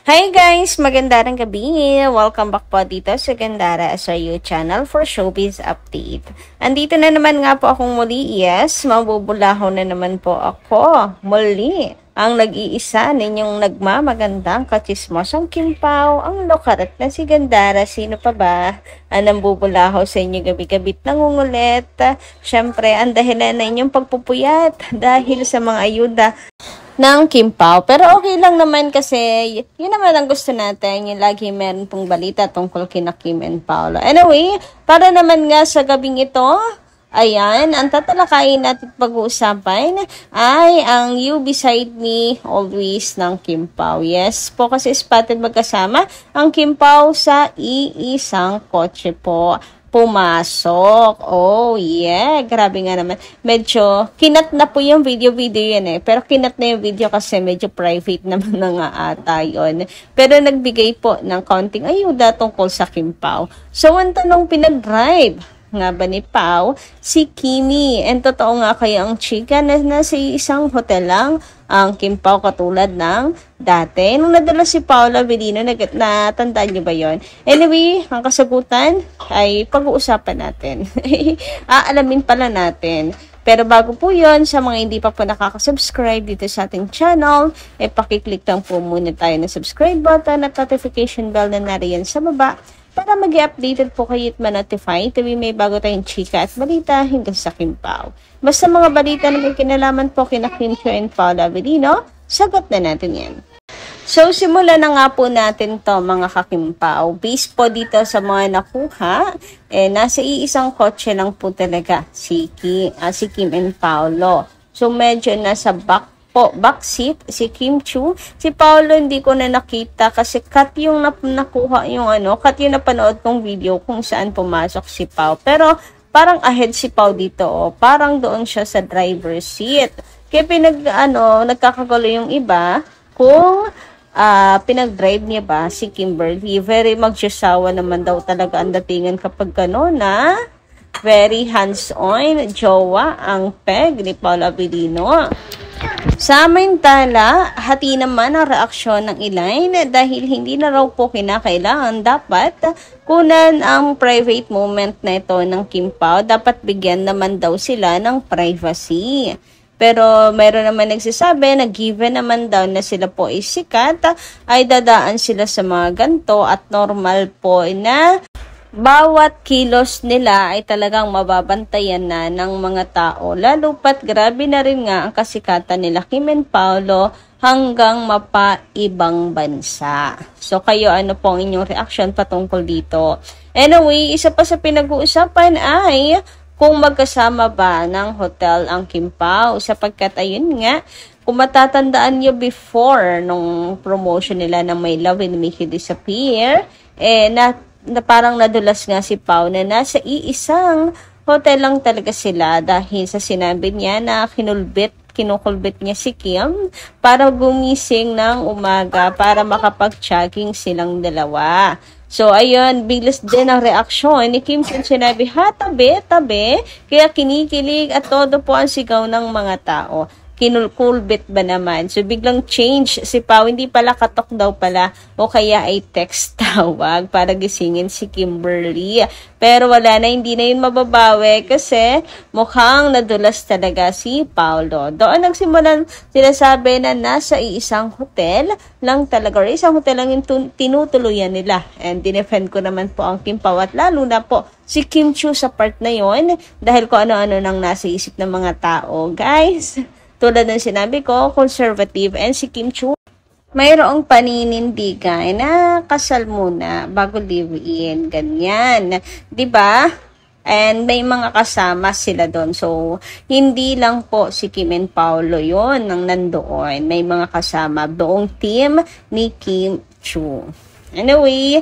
Hi guys! Magandang gabi! Welcome back po dito sa Gandara SRU channel for Showbiz Update. Andito na naman nga po akong muli. Yes, mabubulaho na naman po ako. Muli, ang nag-iisa ninyong nagmamagandang kachismosang Kim Pao, ang lokarat na si Gandara. Sino pa ba ang nambubulaho sa inyo gabi-gabit nangungulit? Syempre, ang dahilan na inyong pagpupuyat dahil sa mga ayuda ng Kim Pao. Pero okay lang naman kasi yun naman ang gusto natin. Yung lagi meron pong balita tungkol kina Kim and Paolo. Anyway, para naman nga sa gabing ito, ayan, ang tatalakayin natin pag-uusapan ay ang You Beside Me Always ng Kim Pao. Yes po, kasi spotted magkasama ang Kim Pao sa iisang kotse po pumasok. Oh, yeah. Grabe nga naman. Medyo, kinat na po yung video yan eh. Pero kinat na yung video kasi medyo private naman na nga ata yun. Pero nagbigay po ng kaunting ayuda tungkol sa Kim Pao. So, ang tanong pinag-drive nga ba ni Pao? Si Kimi. And totoo nga kaya ang chika na nasa isang hotel lang ang Kim Pao katulad ng dati. Nung nadala si Paula Avellino, natandaan niyo ba yon? Anyway, ang kasagutan ay pag-uusapan natin. Aalamin pala natin. Pero bago po yon, sa mga hindi pa po nakaka-subscribe dito sa ating channel, pakiclick lang po muna tayo ng subscribe button at notification bell na nariyan sa baba para mag-i-updated po kayo at ma-notify tuwing may bago tayong chika at balita hanggang sa Kim Pao. Basta mga balita na may kinalaman po kina Kim Chiu and Paula Avellino, sagot na natin yan. So, simulan na nga po natin to mga ka-Kim Pao. Based po dito sa mga nakuha, nasa iisang kotse lang po talaga si Kim and Paolo. So, medyo nasa backseat si Kim Chiu. Si Paolo hindi ko na nakita kasi cut yung nakuha yung cut yung napanood kong video kung saan pumasok si Pao. Pero parang ahead si Pao dito. Parang doon siya sa driver's seat. Kaya nagkakagulo yung iba kung pinag-drive niya ba si Kimberly. Very magsasawa naman daw talaga ang datingan kapag gano'n na very hands-on jowa ang peg ni Paula Avellino. Samantala, hati naman ang reaksyon ng Elaine dahil hindi na raw po kinakailangan dapat kunan ang private moment na ito ng Kim Pao. Dapat bigyan naman daw sila ng privacy. Pero mayroon naman nagsasabi na given naman daw na sila po ay sikat, ay dadaan sila sa mga ganto at normal po na bawat kilos nila ay talagang mababantayan na ng mga tao. Lalo pat grabe na rin nga ang kasikatan nila Kim and Paolo hanggang mapaibang bansa. So kayo, ano po ang inyong reaction patungkol dito? Anyway, isa pa sa pinag-uusapan ay kung magkasama ba ng hotel ang Kim Pao. Sapagkat ayun nga, kung matatandaan nyo before nung promotion nila ng My Love Will Make You Disappear, na parang nadulas nga si Pao na nasa iisang hotel lang talaga sila dahil sa sinabi niya na kinukulbit niya si Kim para gumising ng umaga para makapag-jogging silang dalawa. So, ayun, biglas din ang reaksyon ni Kim kung sinabi, tabi, kaya kinikilig at todo po ang sigaw ng mga tao. Kinulkulbit ba naman? So, biglang change si Pao. Hindi pala katok daw pala o kaya ay text tawag para gisingin si Kimberly. Pero wala na, hindi na yun mababawi kasi mukhang nadulas talaga si Paolo. Doon nagsimulan sinasabi na nasa iisang hotel lang talaga. Or isang hotel lang yung tinutuluyan nila. And dinefend ko naman po ang Kim Pao at lalo na po si Kim Chiu sa part na yon dahil ko ano-ano nang nasa isip ng mga tao. Guys, tulad ng sinabi ko, conservative, and si Kim Chiu mayroong paninindigan na kasal muna bago live-in, ganyan, 'di ba? And may mga kasama sila doon. So, hindi lang po si Kim and Paolo yon nang nandoon. May mga kasama doong team ni Kim Chiu. Anyway,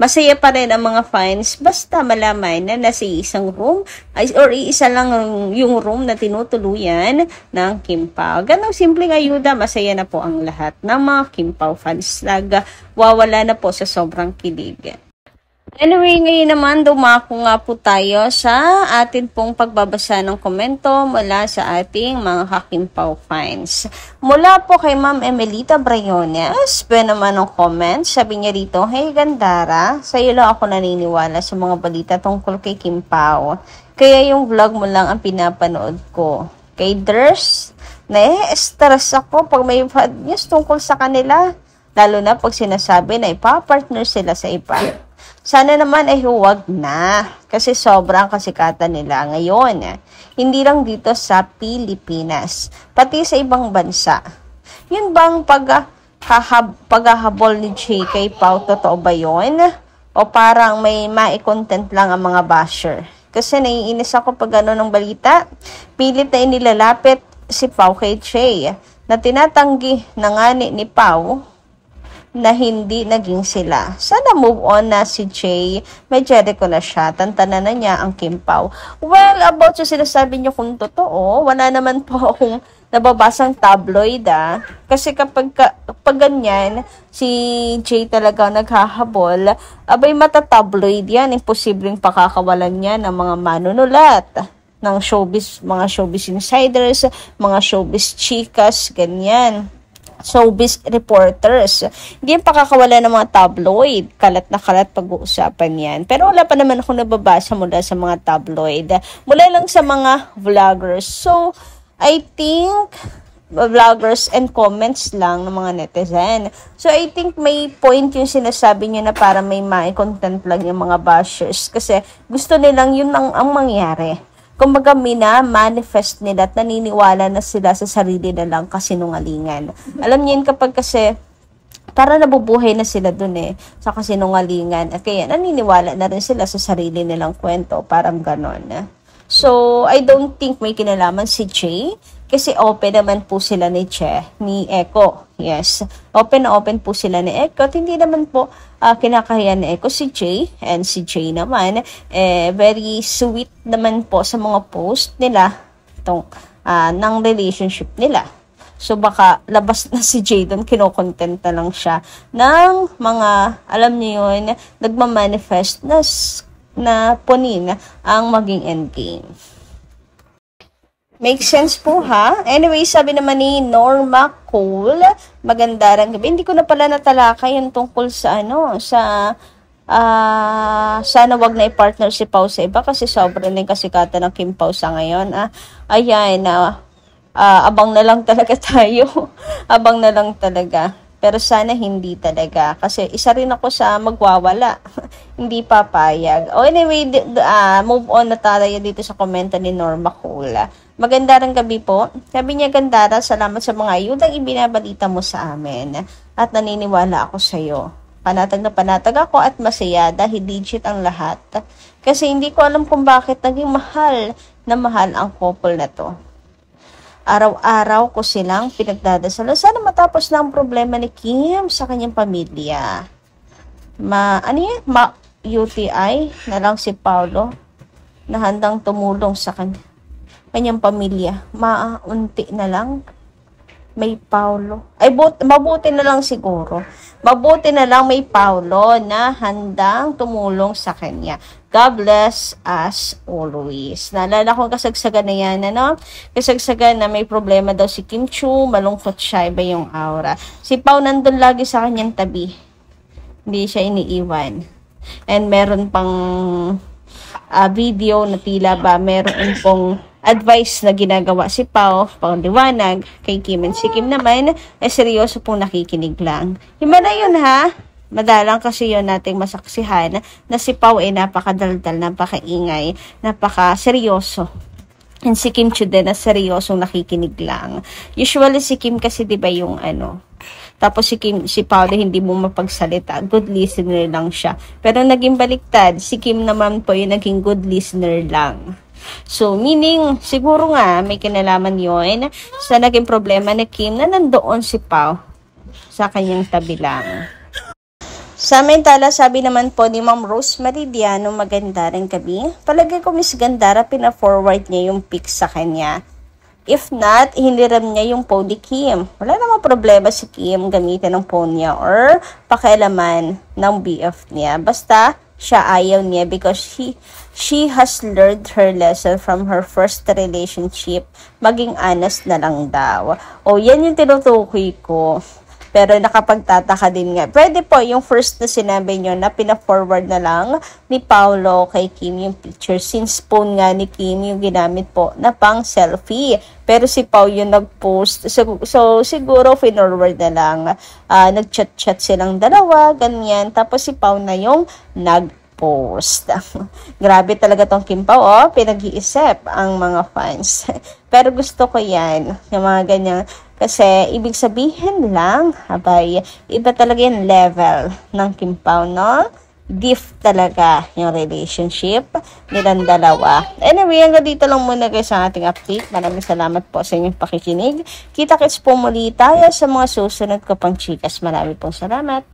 masaya pa rin ang mga fans basta malaman na nasa isang room or iisa lang yung room na tinutuluyan ng Kim Pao. Ganong simpleng ayuda, masaya na po ang lahat ng mga Kim Pao fans. Wawala na po sa sobrang kilig. Anyway, ngayon naman dumako nga po tayo sa atin pong pagbabasa ng komento mula sa ating mga Kakimpaw fans. Mula po kay Ma'am Emelita Brayones, naman ng comment, sabi niya rito, "Hey Gandara, sa'yo lang ako naniniwala sa mga balita tungkol kay Kimpaw. Kaya yung vlog mo lang ang pinapanood ko. Kay Ders, stress ako pag may bad news tungkol sa kanila. Lalo na pag sinasabi na ipapartner sila sa iba. Sana naman ay huwag na kasi sobrang kasikatan nila ngayon. Hindi lang dito sa Pilipinas, pati sa ibang bansa. Yun bang paghahabol ni Jay kay Pao, totoo ba yun? O parang may mai-content lang ang mga basher? Kasi naiinis ako pag ano ng balita. Pilit na inilalapit si Pao kay Jay na tinatanggi na nga ni Pao na hindi naging sila. Sana move on na si Jay. May Jericho na siya. Tantanan na niya ang Kimpaw. Well, about sa sinasabi niyo kung totoo, wala naman po akong nababasang tabloid Kasi kapag ganyan, si Jay talaga naghahabol, abay matatabloid yan. Imposibleng pakakawalan niya ng mga manunulat ng showbiz, mga showbiz insiders, mga showbiz chikas, ganyan. Showbiz reporters. Hindi yung pakakawala ng mga tabloid. Kalat na kalat pag-uusapan yan. Pero wala pa naman ako nababasa mula sa mga tabloid. Mula lang sa mga vloggers. So, I think vloggers and comments lang ng mga netizen. So, I think may point yung sinasabi niyo na para may mai-content lang yung mga bashers. Kasi gusto nilang yun ang mangyari. Kumbaga, manifest nila at naniniwala na sila sa sarili na lang kasinungalingan. Alam niyo yun kapag kasi para nabubuhay na sila dun sa kasinungalingan. At kaya naniniwala na rin sila sa sarili nilang kwento. Parang ganon. So, I don't think may kinalaman si Jay. Kasi open naman po sila ni Echo. Yes. Open na open po sila ni Echo. At hindi naman po kinakahiyan ni Echo si Jay. And si Jay naman, very sweet naman po sa mga post nila ng relationship nila. So baka labas na si Jay doon, kinokontent na lang siya ng mga, alam niyo yun, nagmamanifest na punin ang maging endgame. Make sense po ha? Anyway, sabi naman ni Norma Cole, magandang gabi. Hindi ko na pala natalakay yung tungkol sa sana wag na i-partner si Pao sa iba kasi sobrang na yung kasikatan ng Kim Pao sa ngayon. Ayan, abang na lang talaga tayo. Abang na lang talaga. Pero sana hindi talaga. Kasi isa rin ako sa magwawala. Hindi papayag. Anyway, move on na tayo dito sa komento ni Norma Cole. Magandang gabi po. Sabi niya, Gandara, salamat sa mga ayudang ibinabalita mo sa amin. At naniniwala ako sa iyo. Panatag na panatag ako at masaya dahil legit ang lahat. Kasi hindi ko alam kung bakit naging mahal na mahal ang couple na to. Araw-araw ko silang pinagdadasal. Sana matapos na ang problema ni Kim sa kanyang pamilya. UTI na lang si Paolo na handang tumulong sa kanyang pamilya. Maunti na lang may Paolo. Mabuti na lang siguro. Mabuti na lang may Paolo na handang tumulong sa kanya. God bless as always. Naalala ko kasagsagan na yan, Kasagsagan na may problema daw si Kim Chu, malungkot siya, iba yung aura. Si Pao nandun lagi sa kanyang tabi. Hindi siya iniiwan. And meron pang video na tila ba, meron pong advice na ginagawa si Pao, pangliwanag kay Kim, and si Kim naman seryoso pong nakikinig lang. Hima na yun ha. Madalang kasi yun nating masaksihan na si Pao napakadaldal, napakaingay, napaka-seryoso. And si Kim Chu din na seryosong nakikinig lang. Usually si Kim kasi 'di ba yung tapos si Paolo hindi mo mapagsalita. Good listener lang siya. Pero naging baliktad, si Kim naman po yung naging good listener lang. So, meaning, siguro nga, may kinalaman yun sa naging problema ni Kim na nandoon si Pao sa kanyang tabi lang. Samantala, sabi naman po ni Ma'am Rose Meridiano, maganda rin gabi. Palagay ko Miss Gandara, pina-forward niya yung pic sa kanya. If not, hiniram niya yung phone ni Kim. Wala namang problema si Kim gamitin ng phone niya or pakialaman ng BF niya. Basta, siya ayaw niya because she has learned her lesson from her first relationship. Maging honest na lang daw. O, yan yung tinutukoy ko. Pero nakapagtataka din nga. Pwede po yung first na sinabi nyo na pina-forward na lang ni Paolo kay Kim yung picture. Since phone nga ni Kim yung ginamit po na pang selfie. Pero si Pao yung nag-post. So siguro finorward na lang. Nag-chat-chat silang dalawa, ganyan. Tapos si Pao na yung nag-post. Grabe talaga tong Kim Pao, oh. Pinag-iisip ang mga fans. Pero gusto ko yan. Yung mga ganyan. Kasi, ibig sabihin lang, abay, iba talaga yung level ng Kim Pao, no? Gift talaga yung relationship nilang dalawa. Anyway, hanggang dito lang muna guys ang ating update. Maraming salamat po sa inyong pakikinig. Kita-kits po muli tayo sa mga susunod ko pang chikas. Maraming pong salamat.